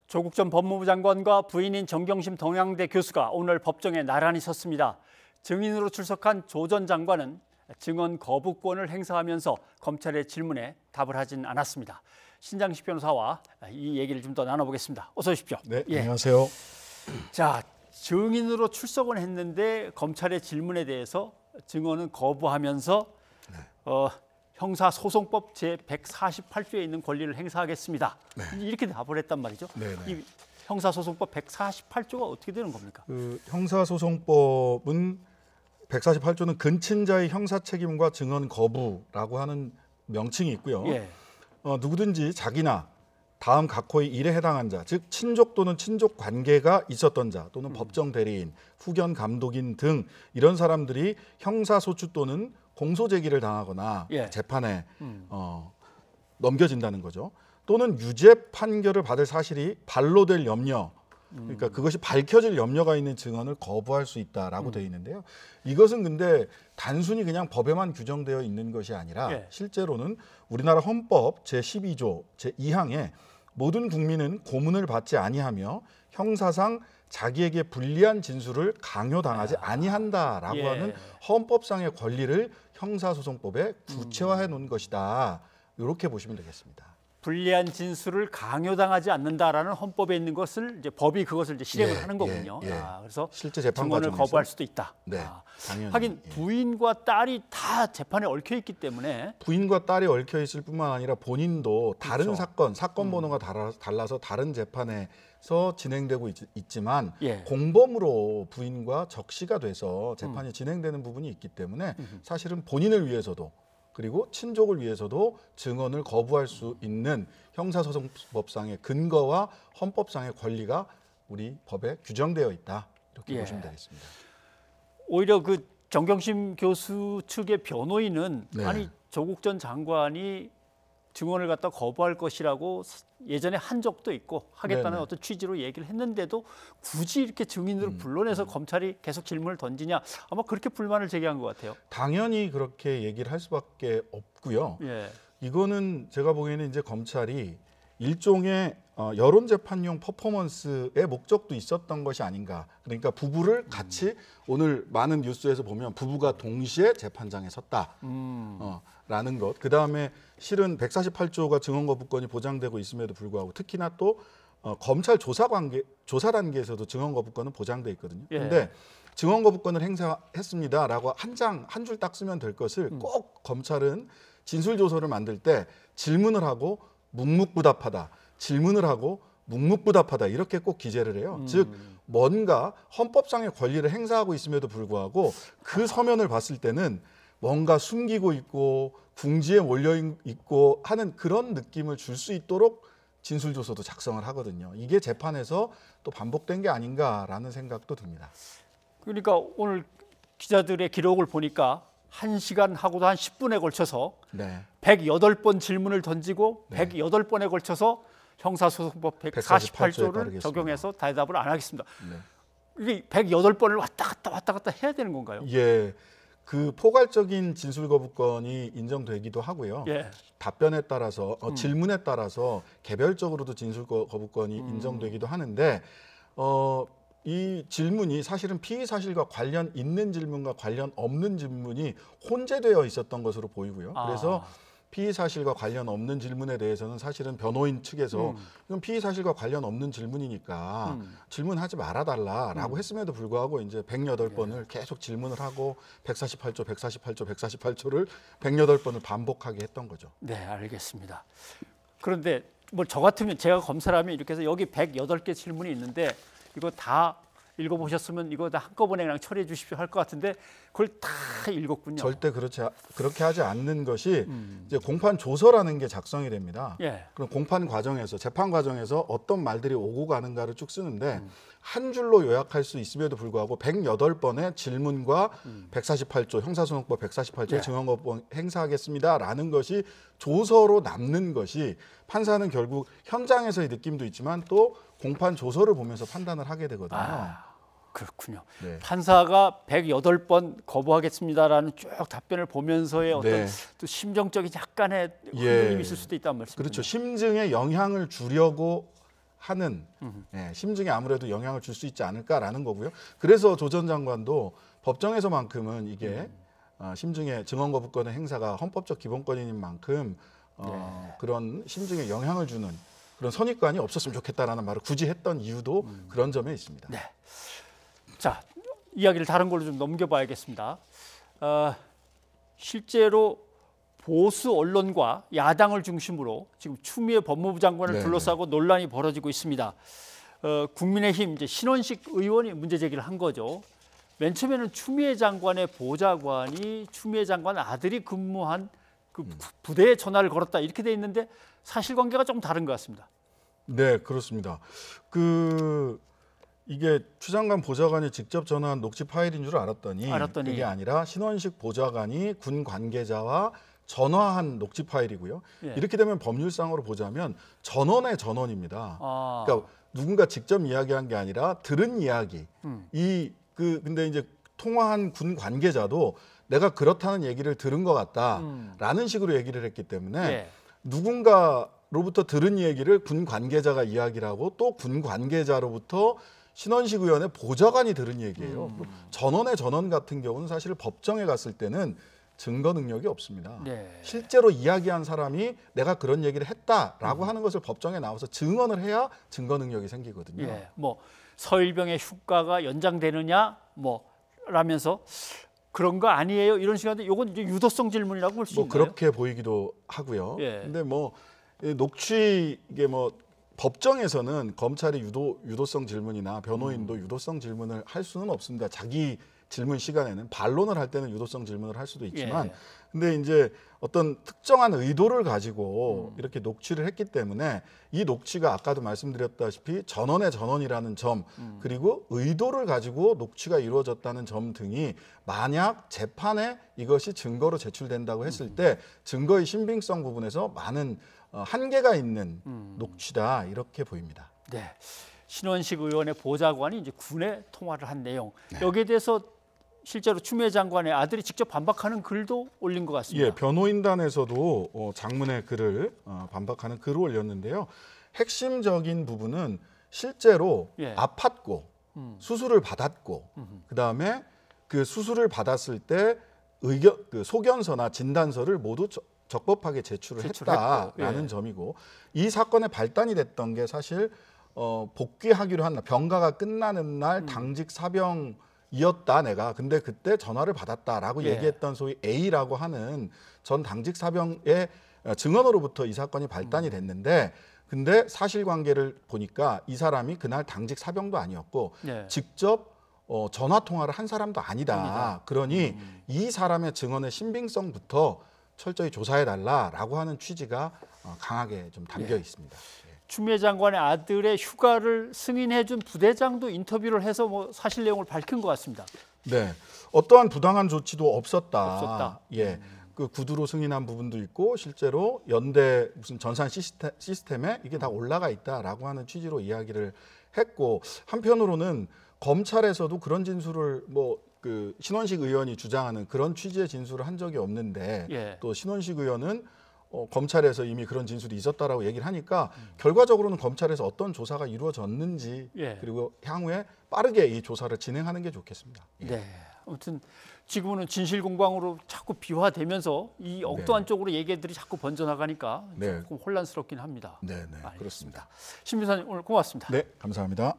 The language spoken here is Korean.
조국 전 법무부 장관과 부인인 정경심 동양대 교수가 오늘 법정에 나란히 섰습니다. 증인으로 출석한 조 전 장관은 증언 거부권을 행사하면서 검찰의 질문에 답을 하진 않았습니다. 신장식 변호사와 이 얘기를 좀 더 나눠보겠습니다. 어서 오십시오. 네, 안녕하세요. 자, 증인으로 출석은 했는데 검찰의 질문에 대해서 증언은 거부하면서 형사소송법 제148조에 있는 권리를 행사하겠습니다. 이렇게 답을 했단 말이죠. 이 형사소송법 148조가 어떻게 되는 겁니까? 형사소송법은 148조는 근친자의 형사책임과 증언 거부라고 하는 명칭이 있고요. 누구든지 자기나 다음 각호의 일에 해당한 자, 즉 친족 또는 친족 관계가 있었던 자 또는 법정 대리인, 후견 감독인 등 이런 사람들이 형사소추 또는 공소제기를 당하거나 재판에 넘겨진다는 거죠. 또는 유죄 판결을 받을 사실이 반로될 염려, 그러니까 그것이 밝혀질 염려가 있는 증언을 거부할 수 있다라고 되어 있는데요. 이것은 근데 단순히 그냥 법에만 규정되어 있는 것이 아니라 실제로는 우리나라 헌법 제12조 제2항에 모든 국민은 고문을 받지 아니하며 형사상 자기에게 불리한 진술을 강요당하지 아니한다라고 하는 헌법상의 권리를 형사소송법에 구체화해 놓은 것이다. 이렇게 보시면 되겠습니다. 불리한 진술을 강요당하지 않는다라는 헌법에 있는 것을 이제 법이 그것을 이제 실행을 하는 거군요. 그래서 실제 재판 증언을 과정에서 거부할 수도 있다. 당연히. 하긴 부인과 딸이 다 재판에 얽혀 있기 때문에 부인과 딸이 얽혀 있을 뿐만 아니라 본인도 다른 사건 번호가 달라서 다른 재판에서 진행되고 있지만 공범으로 부인과 적시가 돼서 재판이 진행되는 부분이 있기 때문에 사실은 본인을 위해서도 그리고 친족을 위해서도 증언을 거부할 수 있는 형사소송법상의 근거와 헌법상의 권리가 우리 법에 규정되어 있다. 이렇게 보시면 되겠습니다. 오히려 그 정경심 교수 측의 변호인은 아니 조국 전 장관이 증언을 갖다 거부할 것이라고 예전에 한 적도 있고 하겠다는 어떤 취지로 얘기를 했는데도 굳이 이렇게 증인으로 불러내서 검찰이 계속 질문을 던지냐, 아마 그렇게 불만을 제기한 것 같아요. 당연히 그렇게 얘기를 할 수밖에 없고요. 이거는 제가 보기에는 이제 검찰이 일종의 여론재판용 퍼포먼스의 목적도 있었던 것이 아닌가. 그러니까 부부를 같이 오늘 많은 뉴스에서 보면 부부가 동시에 재판장에 섰다. 라는 것. 그다음에 실은 148조가 증언거부권이 보장되고 있음에도 불구하고 특히나 또 검찰 조사 단계에서도 증언거부권은 보장돼 있거든요. 그런데 증언거부권을 행사했습니다라고 한 줄 딱 쓰면 될 것을 꼭 검찰은 진술조서를 만들 때 질문을 하고 묵묵부답하다, 질문을 하고 묵묵부답하다 이렇게 꼭 기재를 해요. 즉 뭔가 헌법상의 권리를 행사하고 있음에도 불구하고 그 서면을 봤을 때는 뭔가 숨기고 있고 궁지에 몰려 있고 하는 그런 느낌을 줄 수 있도록 진술조서도 작성을 하거든요. 이게 재판에서 또 반복된 게 아닌가라는 생각도 듭니다. 그러니까 오늘 기자들의 기록을 보니까 1시간 하고도 한 10분에 걸쳐서 108번 질문을 던지고 108번에 걸쳐서 형사소송법 148조를 적용해서 대답을 안 하겠습니다. 이게 108번을 왔다 갔다 해야 되는 건가요? 그 포괄적인 진술 거부권이 인정되기도 하고요. 답변에 따라서 질문에 따라서 개별적으로도 진술 거부권이 인정되기도 하는데 이 질문이 사실은 피의 사실과 관련 있는 질문과 관련 없는 질문이 혼재되어 있었던 것으로 보이고요. 그래서 피의 사실과 관련 없는 질문에 대해서는 사실은 변호인 측에서 이건 피의 사실과 관련 없는 질문이니까 질문하지 말아달라라고 했음에도 불구하고 이제 108번을 계속 질문을 하고 148조를 108번을 반복하게 했던 거죠. 네, 알겠습니다. 그런데 뭐 저 같으면 제가 검사라면 이렇게 해서 여기 108개 질문이 있는데 이거 다 읽어보셨으면 이거 다 한꺼번에 그냥 처리해 주십시오 할 것 같은데 그걸 다 읽었군요. 절대 그렇게 하지 않는 것이 이제 공판 조서라는 게 작성이 됩니다. 그럼 공판 과정에서 재판 과정에서 어떤 말들이 오고 가는가를 쭉 쓰는데 한 줄로 요약할 수 있음에도 불구하고 108번의 질문과 148조 형사소송법 148조 증언거부권 행사하겠습니다라는 것이 조서로 남는 것이 판사는 결국 현장에서의 느낌도 있지만 또 공판 조서를 보면서 판단을 하게 되거든요. 그렇군요. 판사가 108번 거부하겠습니다라는 쭉 답변을 보면서의 어떤 또 심정적인 약간의 흔들림이 있을 수도 있다는 말씀이죠. 그렇죠. 심증에 영향을 주려고 하는 심증에 아무래도 영향을 줄 수 있지 않을까라는 거고요. 그래서 조 전 장관도 법정에서만큼은 이게 심증의 증언 거부권의 행사가 헌법적 기본권인 만큼 그런 심증에 영향을 주는 그런 선입관이 없었으면 좋겠다라는 말을 굳이 했던 이유도 그런 점에 있습니다. 네. 자, 이야기를 다른 걸로 좀 넘겨봐야겠습니다. 실제로 보수 언론과 야당을 중심으로 지금 추미애 법무부 장관을 둘러싸고 논란이 벌어지고 있습니다. 국민의힘 이제 신원식 의원이 문제 제기를 한 거죠. 맨 처음에는 추미애 장관의 보좌관이 추미애 장관 아들이 근무한 그 부대에 전화를 걸었다 이렇게 돼 있는데 사실관계가 좀 다른 것 같습니다. 네, 그렇습니다. 이게 추 장관 보좌관이 직접 전화한 녹취 파일인 줄 알았더니 그게 아니라 신원식 보좌관이 군 관계자와 전화한 녹취 파일이고요. 이렇게 되면 법률상으로 보자면 전원의 전원입니다. 그러니까 누군가 직접 이야기한 게 아니라 들은 이야기. 근데 이제 통화한 군 관계자도 내가 그렇다는 얘기를 들은 것 같다라는 식으로 얘기를 했기 때문에 누군가로부터 들은 얘기를 군 관계자가 이야기를 하고 또 군 관계자로부터 신원식 의원의 보좌관이 들은 얘기예요. 전원의 전원 같은 경우는 사실 법정에 갔을 때는 증거 능력이 없습니다. 실제로 이야기한 사람이 내가 그런 얘기를 했다라고 하는 것을 법정에 나와서 증언을 해야 증거 능력이 생기거든요. 뭐 서일병의 휴가가 연장되느냐 라면서 그런 거 아니에요 이런 식인데 이건 이제 유도성 질문이라고 볼 수 있나요? 그렇게 보이기도 하고요. 근데 녹취 이게 법정에서는 검찰이 유도성 질문이나 변호인도 유도성 질문을 할 수는 없습니다. 자기 질문 시간에는 반론을 할 때는 유도성 질문을 할 수도 있지만 근데 이제 어떤 특정한 의도를 가지고 이렇게 녹취를 했기 때문에 이 녹취가 아까도 말씀드렸다시피 전원의 전원이라는 점 그리고 의도를 가지고 녹취가 이루어졌다는 점 등이 만약 재판에 이것이 증거로 제출된다고 했을 때 증거의 신빙성 부분에서 많은 한계가 있는 녹취다 이렇게 보입니다. 네. 신원식 의원의 보좌관이 이제 군에 통화를 한 내용 여기에 대해서 실제로 추미애 장관의 아들이 직접 반박하는 글도 올린 것 같습니다. 변호인단에서도 장문의 글을 반박하는 글을 올렸는데요. 핵심적인 부분은 실제로 아팠고 수술을 받았고 그다음에 그 수술을 받았을 때 소견서나 진단서를 모두 적법하게 제출을 했다라는 점이고 이 사건의 발단이 됐던 게 사실 복귀하기로 한 병가가 끝나는 날 당직 사병이었다 내가 근데 그때 전화를 받았다라고 얘기했던 소위 A라고 하는 전 당직 사병의 증언으로부터 이 사건이 발단이 됐는데 근데 사실관계를 보니까 이 사람이 그날 당직 사병도 아니었고 직접 전화 통화를 한 사람도 아니다. 그러니 이 사람의 증언의 신빙성부터 철저히 조사해달라라고 하는 취지가 강하게 좀 담겨 있습니다. 추미애 장관의 아들의 휴가를 승인해준 부대장도 인터뷰를 해서 사실 내용을 밝힌 것 같습니다. 네, 어떠한 부당한 조치도 없었다. 그 구두로 승인한 부분도 있고 실제로 연대 무슨 전산 시스템에 이게 다 올라가 있다라고 하는 취지로 이야기를 했고 한편으로는 검찰에서도 그런 진술을 신원식 의원이 주장하는 그런 취지의 진술을 한 적이 없는데 또 신원식 의원은 검찰에서 이미 그런 진술이 있었다라고 얘기를 하니까 결과적으로는 검찰에서 어떤 조사가 이루어졌는지 그리고 향후에 빠르게 이 조사를 진행하는 게 좋겠습니다. 네, 아무튼 지금은 진실 공방으로 자꾸 비화되면서 이 엉뚱한 쪽으로 얘기들이 자꾸 번져나가니까 조금 혼란스럽긴 합니다. 그렇습니다. 신 변호사님 오늘 고맙습니다. 네, 감사합니다.